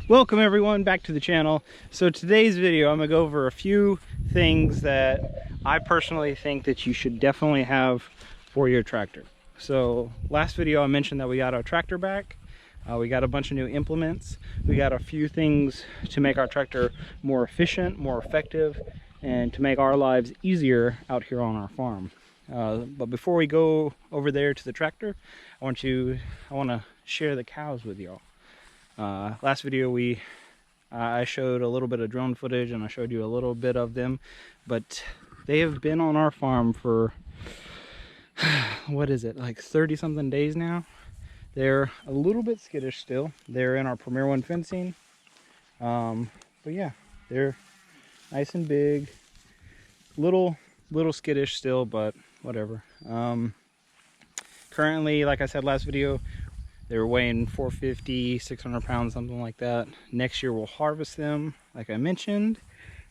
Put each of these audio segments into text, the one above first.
Welcome everyone back to the channel. So today's video, I'm gonna go over a few things that I personally think that you should definitely have for your tractor. So last video I mentioned that we got our tractor back. We got a bunch of new implements. We got a few things to make our tractor more efficient, more effective, and to make our lives easier out here on our farm. But before we go over there to the tractor, I want to share the cows with y'all. Last video I showed a little bit of drone footage and I showed you a little bit of them, but they have been on our farm for what is it, like 30 something days now. They're a little bit skittish still. They're in our Premier One fencing, but yeah, they're nice and big, little skittish still, but whatever. Currently, like I said last video, they were weighing 450, 600 pounds, something like that. Next year we'll harvest them, like I mentioned.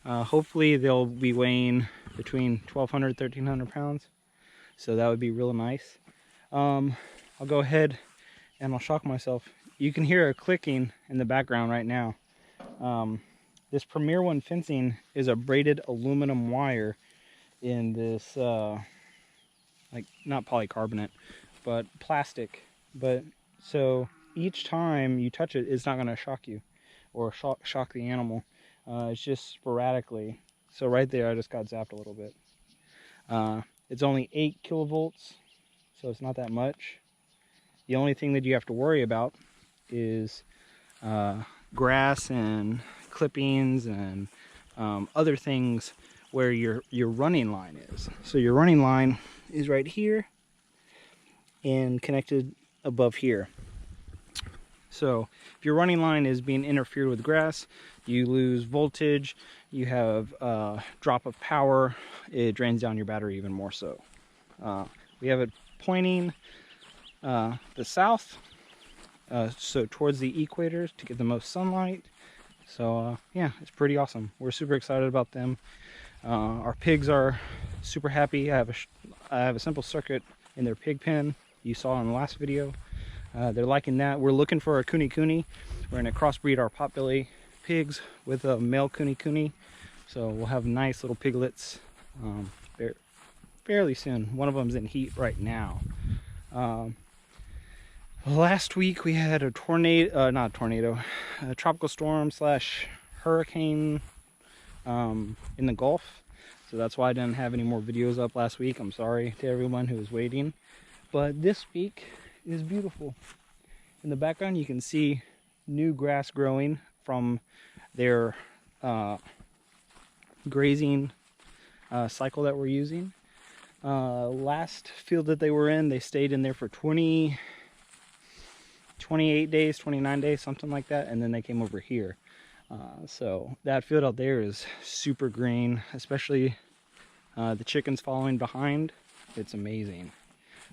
Hopefully they'll be weighing between 1,200, 1,300 pounds. So that would be real nice. I'll go ahead and I'll shock myself. You can hear a clicking in the background right now. This Premier One fencing is a braided aluminum wire in this, like not polycarbonate, but plastic. So each time you touch it, it's not going to shock you or shock the animal. It's just sporadically. So right there, I just got zapped a little bit. It's only 8 kilovolts, so it's not that much. The only thing that you have to worry about is grass and clippings and other things where your running line is. So your running line is right here and connected above here. So if your running line is being interfered with grass, you lose voltage, you have a drop of power, it drains down your battery even more so. We have it pointing the south, so towards the equator to get the most sunlight. So yeah, it's pretty awesome. We're super excited about them. Our pigs are super happy. I have a simple circuit in their pig pen you saw in the last video. They're liking that. We're looking for a kuni. We're going to crossbreed our potbelly pigs with a male kuni, so we'll have nice little piglets fairly soon. One of them's in heat right now. Last week we had a a tropical storm / hurricane in the Gulf, so that's why I didn't have any more videos up last week. I'm sorry to everyone who was waiting. But this week is beautiful. In the background you can see new grass growing from their grazing cycle that we're using. Last field that they were in, they stayed in there for 28 days, 29 days, something like that, and then they came over here. So that field out there is super green, especially the chickens following behind. It's amazing.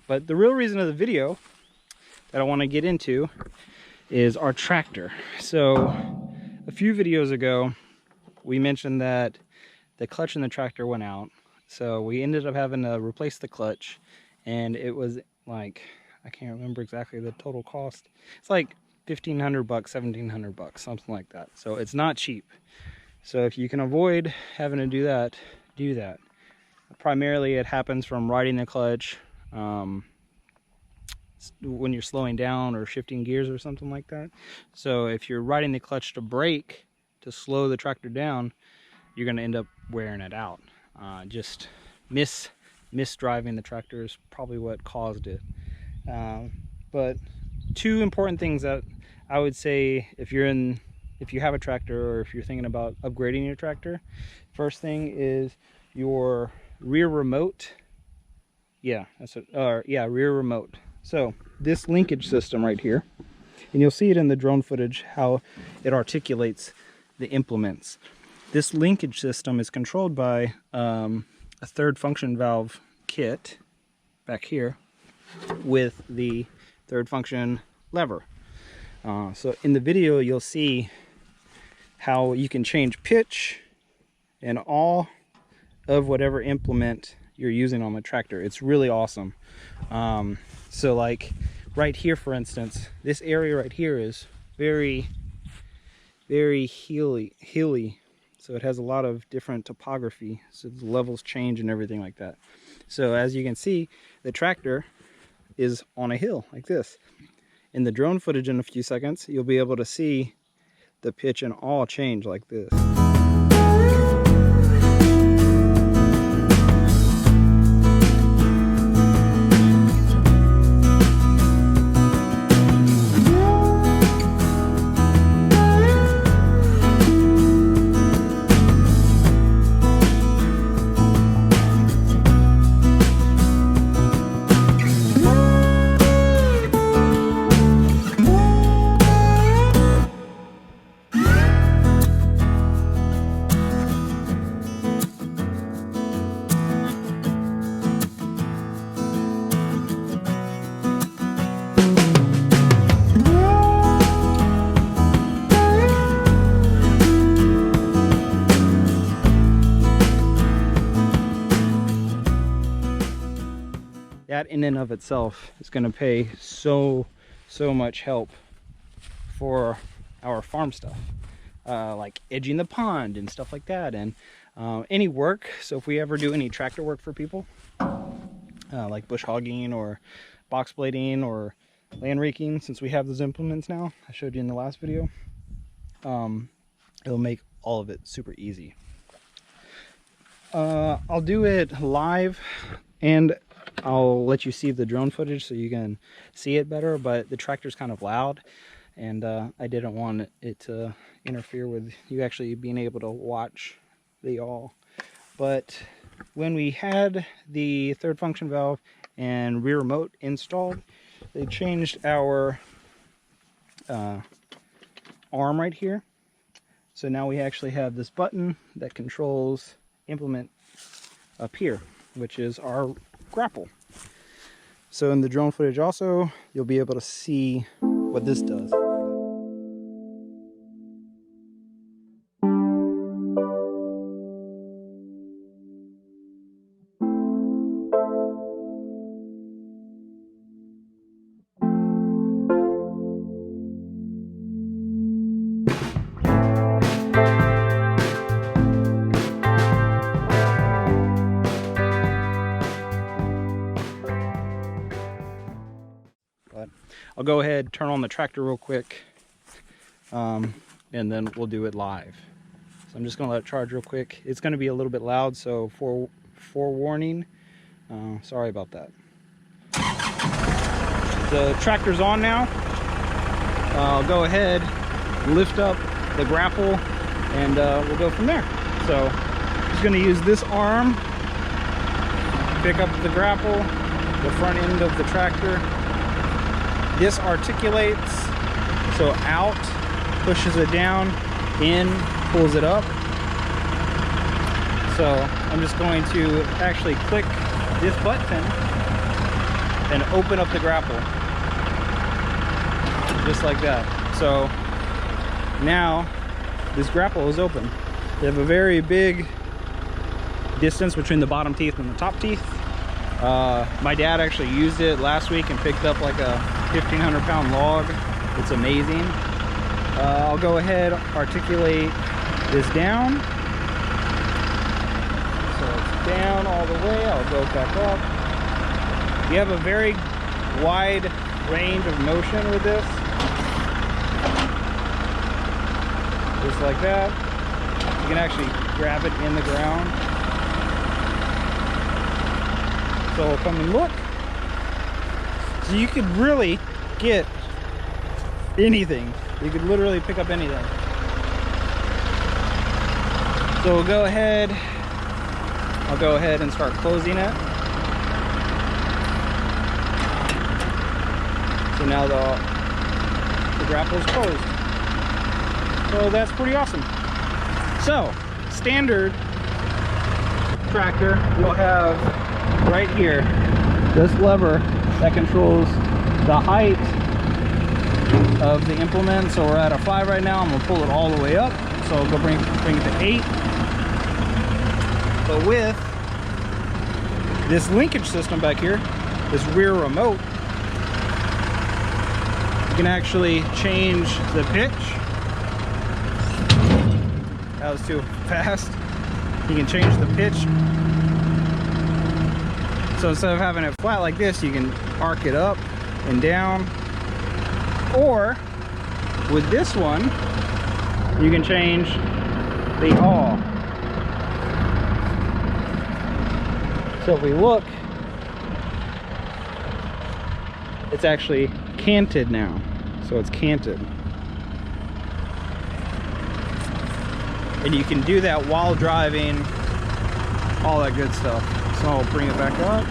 But the real reason of the video that I want to get into is our tractor. So a few videos ago we mentioned that the clutch in the tractor went out, so we ended up having to replace the clutch, and it was like, I can't remember exactly the total cost. It's like $1,500 bucks, $1,700 bucks, something like that. So it's not cheap. So if you can avoid having to do that, do that. Primarily it happens from riding the clutch, when you're slowing down or shifting gears or something like that. So if you're riding the clutch to brake to slow the tractor down, you're going to end up wearing it out. Just misdriving the tractor is probably what caused it. But two important things that I would say if you have a tractor or if you're thinking about upgrading your tractor. First thing is your rear remote. Yeah, rear remote. So this linkage system right here, and you'll see it in the drone footage how it articulates the implements. This linkage system is controlled by a third function valve kit back here with the third function lever. So in the video you'll see how you can change pitch and all of whatever implement you're using on the tractor. It's really awesome. So like right here, for instance, this area right here is very very hilly. So it has a lot of different topography. So the levels change and everything like that. So as you can see, the tractor is on a hill like this. In the drone footage in a few seconds, you'll be able to see the pitch and all change like this. That in and of itself is going to pay so much help for our farm stuff, like edging the pond and stuff like that, and any work. So if we ever do any tractor work for people, like bush hogging or box blading or land raking, since we have those implements now, I showed you in the last video, it'll make all of it super easy. I'll do it live, and I'll let you see the drone footage so you can see it better, but the tractor's kind of loud, and I didn't want it to interfere with you actually being able to watch the yaw. But when we had the third function valve and rear remote installed, they changed our arm right here. So now we actually have this button that controls implement up here, which is our grapple. So in the drone footage also, you'll be able to see what this does. I'll go ahead, turn on the tractor real quick, and then we'll do it live. So I'm just going to let it charge real quick. It's going to be a little bit loud, so forewarning, sorry about that. The tractor's on now. I'll go ahead, lift up the grapple, and we'll go from there. So I'm just going to use this arm, pick up the grapple, the front end of the tractor. This articulates, so out pushes it down, in pulls it up. So I'm just going to actually click this button and open up the grapple, just like that. So now this grapple is open. They have a very big distance between the bottom teeth and the top teeth. My dad actually used it last week and picked up like a 1,500-pound log. It's amazing. I'll go ahead, articulate this down. So it's down all the way. I'll go back up. You have a very wide range of motion with this. Just like that. You can actually grab it in the ground. So we'll come and look. So you could really get anything. You could literally pick up anything. So we'll go ahead. I'll go ahead and start closing it. So now the grapple is closed. So that's pretty awesome. So standard tractor, you'll have right here this lever that controls the height of the implement. So we're at a 5 right now. I'm gonna pull it all the way up. So I'll go bring it to 8. But with this linkage system back here, this rear remote, you can actually change the pitch. That was too fast. You can change the pitch. So instead of having it flat like this, you can arc it up and down. Or with this one, you can change the yaw. So if we look, it's actually canted now. So it's canted. And you can do that while driving, all that good stuff. So I'll bring it back up.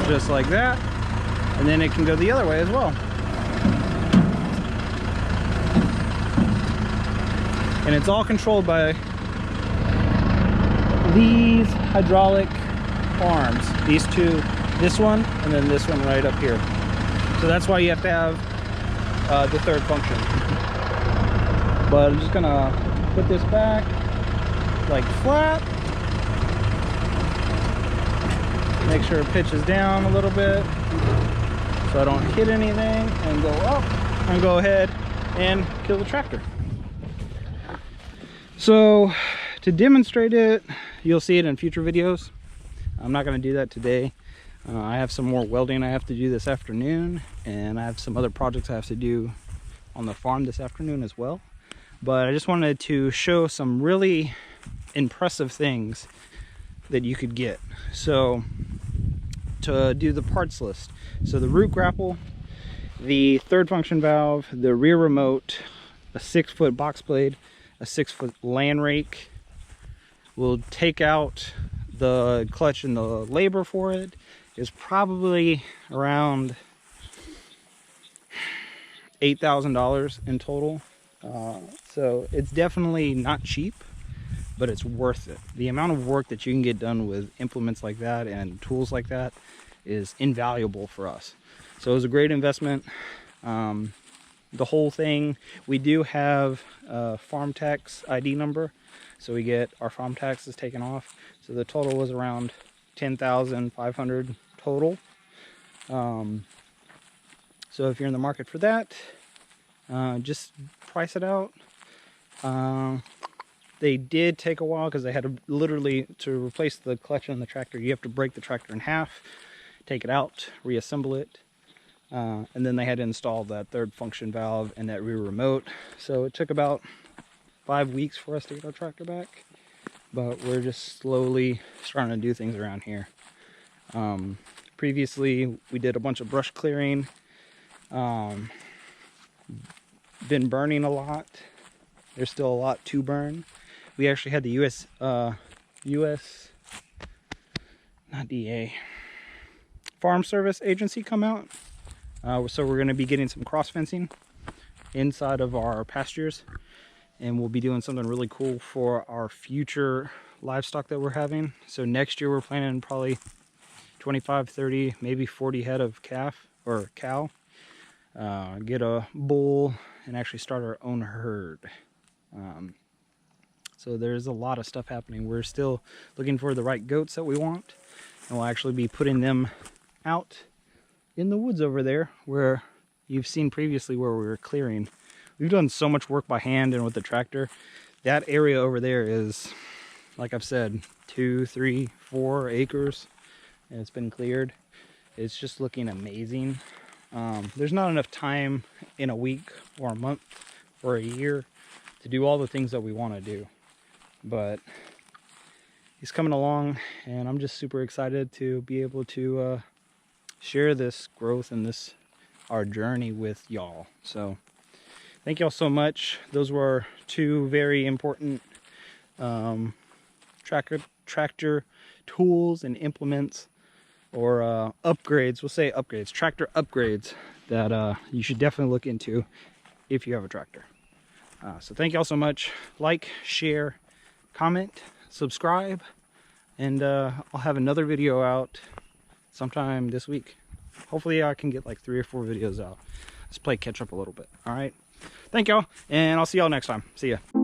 Just like that. And then it can go the other way as well. And it's all controlled by these hydraulic arms. These two, this one, and then this one right up here. So that's why you have to have the third function. But I'm just gonna put this back like flat. Make sure it pitches down a little bit so I don't hit anything, and go up and go ahead and kill the tractor. So to demonstrate it, you'll see it in future videos. I'm not going to do that today. I have some more welding I have to do this afternoon, and I have some other projects I have to do on the farm this afternoon as well. But I just wanted to show some really impressive things that you could get. So to do the parts list, so the root grapple, the third function valve, the rear remote, a 6-foot box blade, a 6-foot land rake. We'll take out the clutch, and the labor for it is probably around $8,000 in total. So it's definitely not cheap, but it's worth it. The amount of work that you can get done with implements like that and tools like that is invaluable for us. So it was a great investment. The whole thing, we do have a farm tax ID number, so we get our farm taxes taken off. So the total was around $10,500 total. So if you're in the market for that, just price it out. They did take a while because they had to literally, to replace the clutch on the tractor, you have to break the tractor in half, take it out, reassemble it, and then they had to install that third function valve and that rear remote. So it took about 5 weeks for us to get our tractor back, but we're just slowly starting to do things around here. Previously we did a bunch of brush clearing, been burning a lot. There's still a lot to burn. We actually had the not DA, Farm Service Agency come out. So we're going to be getting some cross fencing inside of our pastures, and we'll be doing something really cool for our future livestock that we're having. So next year we're planning probably 25, 30, maybe 40 head of calf or cow. Get a bull and actually start our own herd. So there's a lot of stuff happening. We're still looking for the right goats that we want, and we'll actually be putting them out in the woods over there where you've seen previously where we were clearing. We've done so much work by hand and with the tractor. That area over there is, like I've said, 2, 3, 4 acres, and it's been cleared. It's just looking amazing. There's not enough time in a week or a month or a year to do all the things that we want to do, but he's coming along, and I'm just super excited to be able to share this growth and this our journey with y'all. So thank y'all so much. Those were 2 very important tractor tools and implements, or upgrades. We'll say upgrades, tractor upgrades that you should definitely look into if you have a tractor. So thank y'all so much. Like, share, comment, subscribe, and I'll have another video out sometime this week. Hopefully I can get like 3 or 4 videos out. Let's play catch up a little bit. All right. Thank y'all, and I'll see y'all next time. See ya.